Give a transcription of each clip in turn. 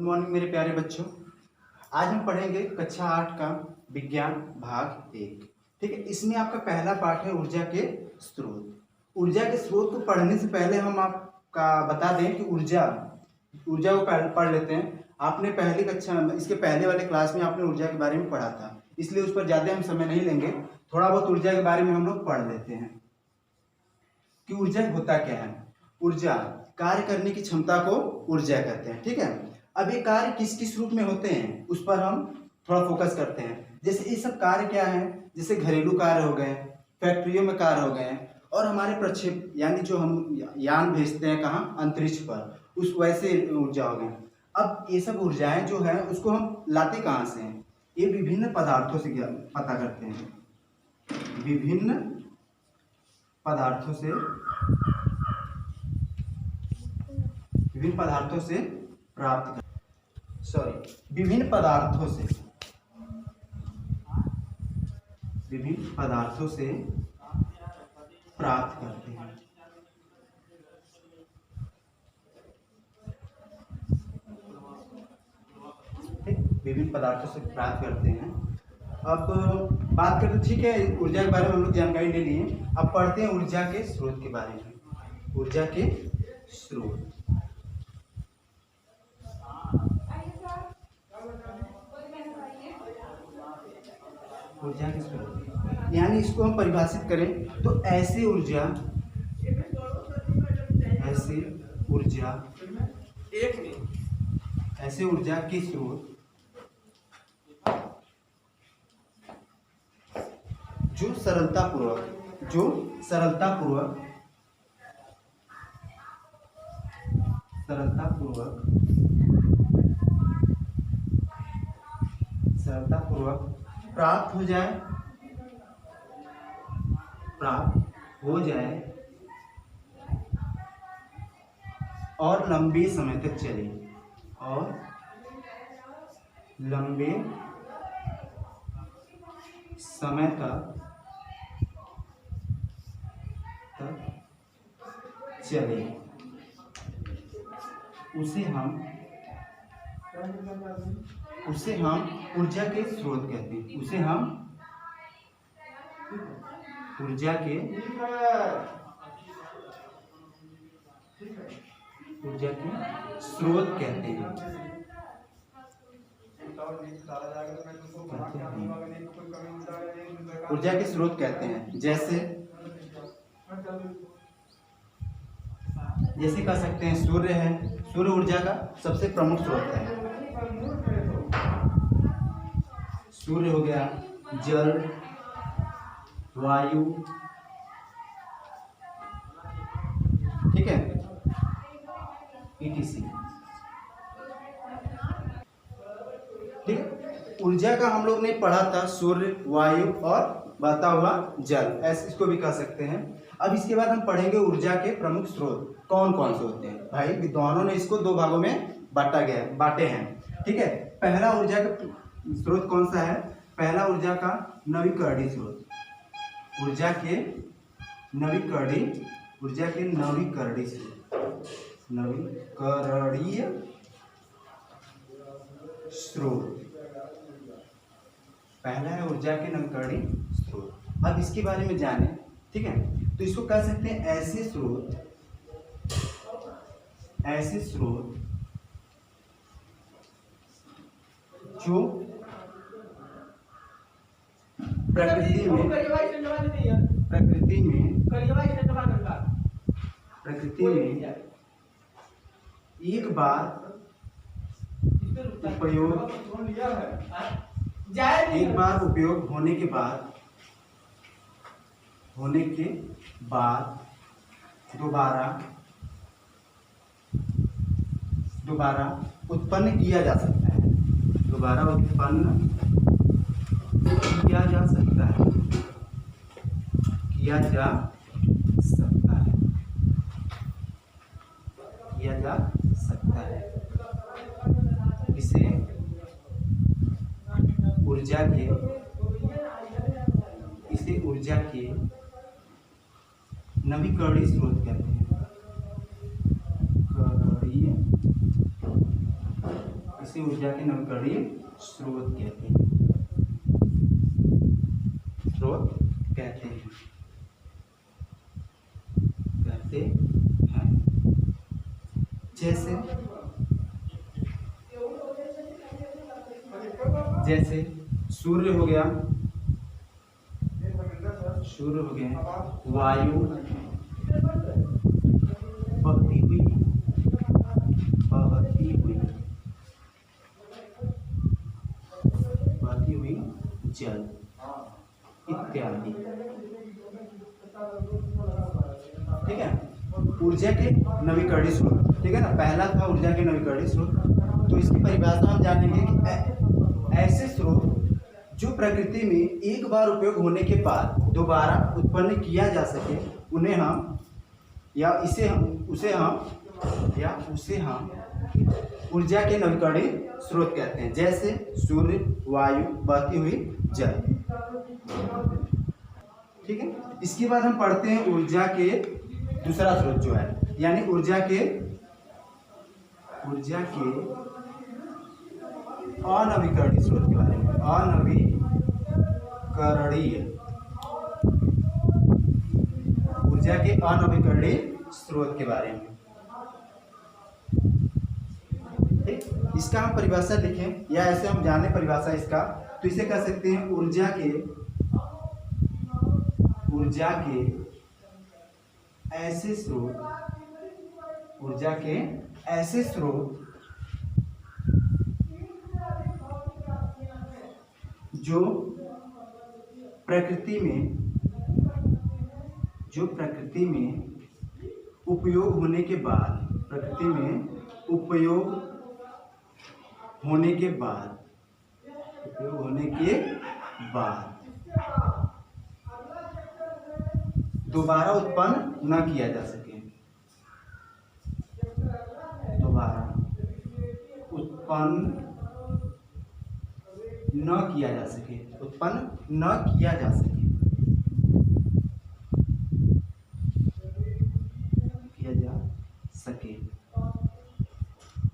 Morning मेरे प्यारे बच्चों। आज हम पढ़ेंगे कक्षा 8 का विज्ञान भाग 1। ठीक है, इसमें आपका पहला पाठ है ऊर्जा के स्रोत। ऊर्जा के स्रोत को पढ़ने से पहले हम आपका बता दें कि ऊर्जा को पढ़ लेते हैं। आपने पहली कक्षा इसके पहले वाले क्लास में आपने ऊर्जा के बारे में पढ़ा था, इसलिए उस पर ज़्यादा हम समय नहीं लेंगे। थोड़ा बहुत ऊर्जा के बारे में हम लोग पढ़ लेते हैं कि ऊर्जा होता क्या है। ऊर्जा कार्य करने की क्षमता को ऊर्जा कहते हैं। ठीक है, अब ये कार्य किस किस रूप में होते हैं उस पर हम थोड़ा फोकस करते हैं। जैसे ये सब कार्य क्या है, जैसे घरेलू कार्य हो गए, फैक्ट्रियों में कार्य हो गए, और हमारे प्रक्षेप यानी जो हम यान भेजते हैं कहाँ, अंतरिक्ष पर, उस वैसे ऊर्जा हो गए। अब ये सब ऊर्जाएं जो है उसको हम लाते कहाँ से हैं? ये विभिन्न पदार्थों से पता करते हैं। विभिन्न पदार्थों से प्राप्त विभिन्न पदार्थों से प्राप्त करते हैं। विभिन्न पदार्थों से प्राप्त करते हैं। अब बात करते, ठीक है, ऊर्जा के बारे में हम लोग जानकारी ले लिए। अब पढ़ते हैं ऊर्जा के स्रोत के बारे में। ऊर्जा के स्रोत, ऊर्जा के स्रोत यानी इसको हम परिभाषित करें तो ऐसी ऊर्जा के स्रोत जो सरलतापूर्वक प्राप्त हो जाए और लंबे समय तक चले, उसे हम ऊर्जा के स्रोत कहते हैं। उसे हम ऊर्जा के स्रोत कहते हैं। ऊर्जा के स्रोत कहते हैं। जैसे कह सकते हैं सूर्य है, सूर्य ऊर्जा का सबसे प्रमुख स्रोत है। सूर्य हो गया, जल, वायु, ठीक है, etc। ठीक है, ऊर्जा का हम लोग ने पढ़ा था सूर्य, वायु और बहता हुआ जल, ऐसे इसको भी कह सकते हैं। अब इसके बाद हम पढ़ेंगे ऊर्जा के प्रमुख स्रोत कौन कौन से होते हैं। भाई विद्वानों ने इसको दो भागों में बांटे हैं। ठीक है, पहला ऊर्जा का स्रोत कौन सा है? पहला ऊर्जा का नवीकरणीय स्रोत। ऊर्जा के नवीकरणीय स्रोत पहला है ऊर्जा के नवीकरणीय स्रोत। अब इसके बारे में जाने, ठीक है, तो इसको कह सकते हैं ऐसे स्रोत जो प्रकृति में एक बार उपयोग होने के बाद दोबारा उत्पन्न किया जा सकता है। इसे ऊर्जा के नवीकरणीय स्रोत कहते हैं। इसे ऊर्जा के नवीकरणीय स्रोत कहते हैं, स्रोत कहते हैं, जैसे सूर्य हो गया, वायु बहती हुई जल इत्यादि। ठीक है, ऊर्जा के नवीकरणीय स्रोत। ठीक है ना, पहला था ऊर्जा के नवीकरणीय स्रोत। तो इसकी परिभाषा हम जानेंगे कि ऐसे स्रोत जो प्रकृति में एक बार उपयोग होने के बाद दोबारा उत्पन्न किया जा सके, उन्हें हम या उसे हम ऊर्जा के नवीकरणीय स्रोत कहते हैं, जैसे सूर्य, वायु, बहती हुई जल। ठीक है, इसके बाद हम पढ़ते हैं ऊर्जा के दूसरा स्रोत जो है, यानी ऊर्जा के अनवीकरणीय स्रोत के बारे में। ऊर्जा के अनवीकरणीय स्रोत के बारे में। ठीक, इसका हम परिभाषा लिखें या ऐसे हम जाने परिभाषा इसका, तो इसे कह सकते हैं ऊर्जा के ऐसे स्रोत जो प्रकृति में उपयोग होने के बाद दोबारा उत्पन्न न किया जा सके,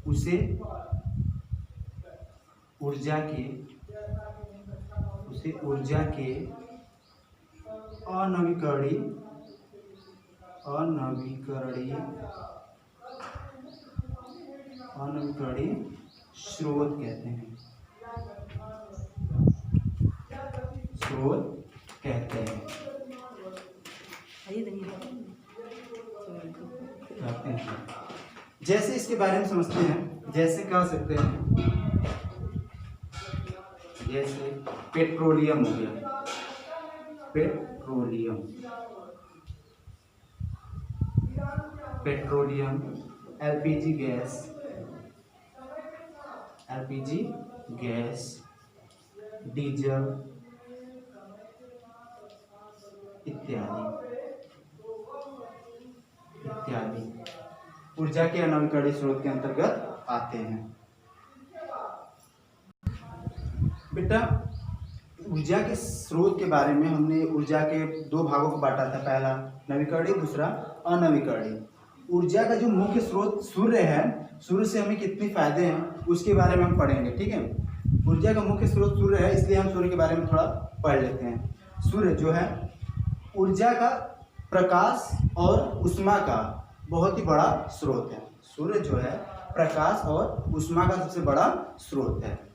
उसे ऊर्जा के अनवीकरणीय स्रोत कहते हैं, जैसे इसके बारे में समझते हैं। जैसे कह सकते हैं, जैसे पेट्रोलियम हो गया, पेट्रोलियम, एलपीजी गैस, डीजल इत्यादि ऊर्जा के अनवीकरणीय स्रोत के अंतर्गत आते हैं। बेटा, ऊर्जा के स्रोत के बारे में हमने ऊर्जा के दो भागों को बांटा था, पहला नवीकरणीय, दूसरा अनवीकरणीय। ऊर्जा का जो मुख्य स्रोत सूर्य है, सूर्य से हमें कितने फायदे हैं उसके बारे में हम पढ़ेंगे। ठीक है, ऊर्जा का मुख्य स्रोत सूर्य है, इसलिए हम सूर्य के बारे में थोड़ा पढ़ लेते हैं। सूर्य जो है ऊर्जा का, प्रकाश और ऊष्मा का बहुत ही बड़ा स्रोत है। सूर्य जो है प्रकाश और ऊष्मा का सबसे बड़ा स्रोत है।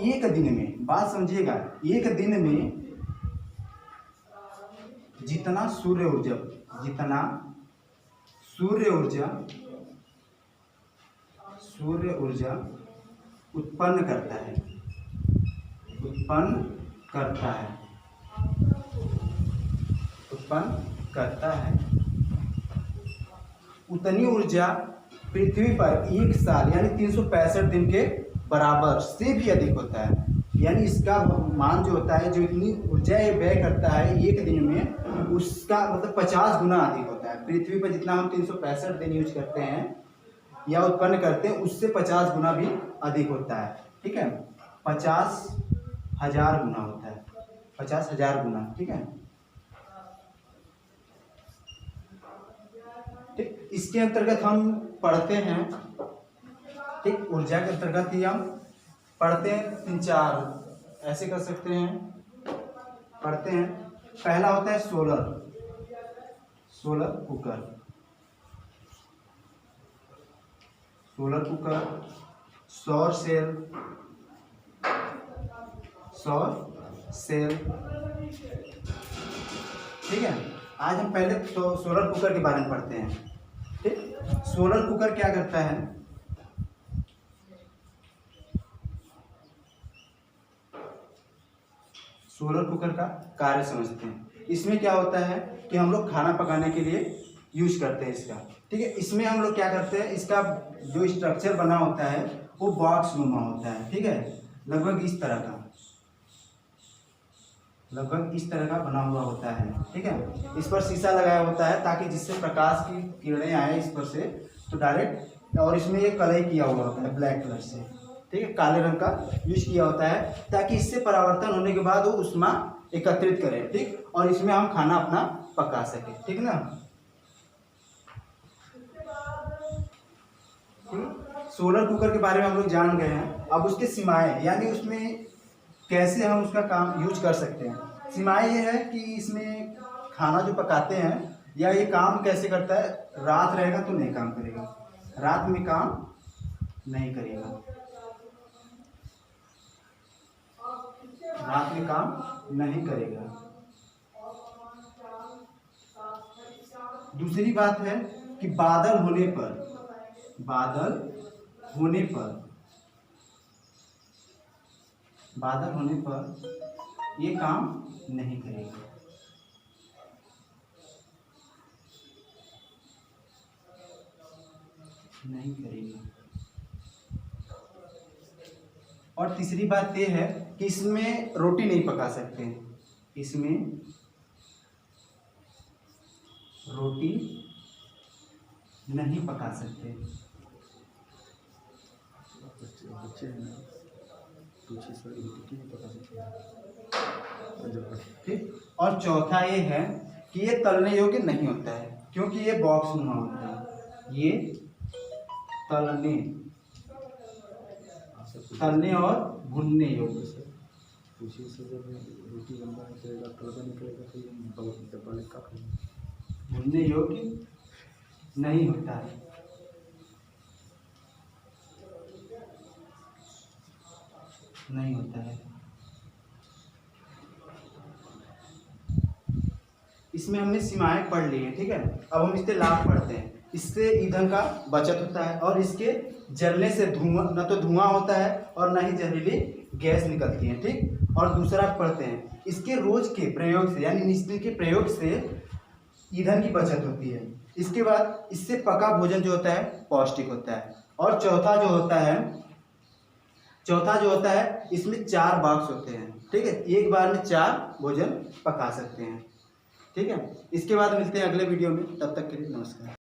एक दिन में, बात समझिएगा, एक दिन में जितना सूर्य ऊर्जा उत्पन्न करता है, उतनी ऊर्जा पृथ्वी पर एक साल यानी 365 दिन के बराबर से भी अधिक होता है। यानी इसका मान जो होता है, जो इतनी ऊर्जा ये व्यय करता है एक दिन में, उसका मतलब 50 गुना अधिक होता है। पृथ्वी पर जितना हम 365 दिन यूज करते हैं या उत्पन्न करते हैं, उससे 50 गुना भी अधिक होता है। ठीक है, 50,000 गुना होता है, 50,000 गुना। ठीक है, ठीक, इसके अंतर्गत हम पढ़ते हैं। ठीक, ऊर्जा के अंतर्गत ही हम पढ़ते हैं 3-4 ऐसे कर सकते हैं, पढ़ते हैं। पहला होता है सोलर कुकर, सोलर कुकर, सौर सेल। ठीक है, आज हम पहले तो सोलर कुकर के बारे में पढ़ते हैं। ठीक, सोलर कुकर क्या करता है, सोलर कुकर का कार्य समझते हैं। इसमें क्या होता है कि हम लोग खाना पकाने के लिए यूज करते हैं इसका। ठीक है, इसमें हम लोग क्या करते हैं, इसका जो स्ट्रक्चर बना होता है वो बॉक्स नुमा होता है। ठीक है, लगभग इस तरह का बना हुआ होता है। ठीक है, इस पर शीशा लगाया होता है ताकि जिससे प्रकाश की किरणें आए इस पर से तो डायरेक्ट, और इसमें ये कलई किया हुआ होता है ब्लैक कलर से। ठीक है, काले रंग का यूज किया होता है ताकि इससे परावर्तन होने के बाद वो ऊष्मा एकत्रित करे। ठीक, और इसमें हम खाना अपना पका सके। ठीक ना, सोलर कुकर के बारे में हम लोग जान गए हैं। अब उसके सीमाएं, यानी उसमें कैसे हम उसका काम यूज कर सकते हैं। सीमाएं ये है कि इसमें खाना जो पकाते हैं या ये काम कैसे करता है, रात रहेगा तो नहीं काम करेगा, रात में काम नहीं करेगा, रात में काम नहीं करेगा। दूसरी बात है कि बादल होने पर ये काम नहीं करेगा। और तीसरी बात ये है कि इसमें रोटी नहीं पका सकते, इसमें रोटी नहीं पका सकते। ठीक, और चौथा ये है कि ये तलने योग्य नहीं होता है क्योंकि ये बॉक्स नुमा होता है। ये तलने और भुनने योग्य से भुनने योग्य नहीं होता है। इसमें हमने सीमाएं पढ़ ली है। ठीक है, अब हम इसके लाभ पढ़ते हैं। इससे ईंधन का बचत होता है और इसके जलने से धुआं, न तो धुआं होता है और न ही जहरीली गैस निकलती है। ठीक, और दूसरा पढ़ते हैं, इसके रोज के प्रयोग से यानी नित्य के प्रयोग से ईंधन की बचत होती है। इसके बाद इससे पका भोजन जो होता है पौष्टिक होता है। और चौथा जो होता है इसमें 4 बॉक्स होते हैं। ठीक है, एक बार में 4 भोजन पका सकते हैं। ठीक है, इसके बाद मिलते हैं अगले वीडियो में, तब तक के लिए नमस्कार।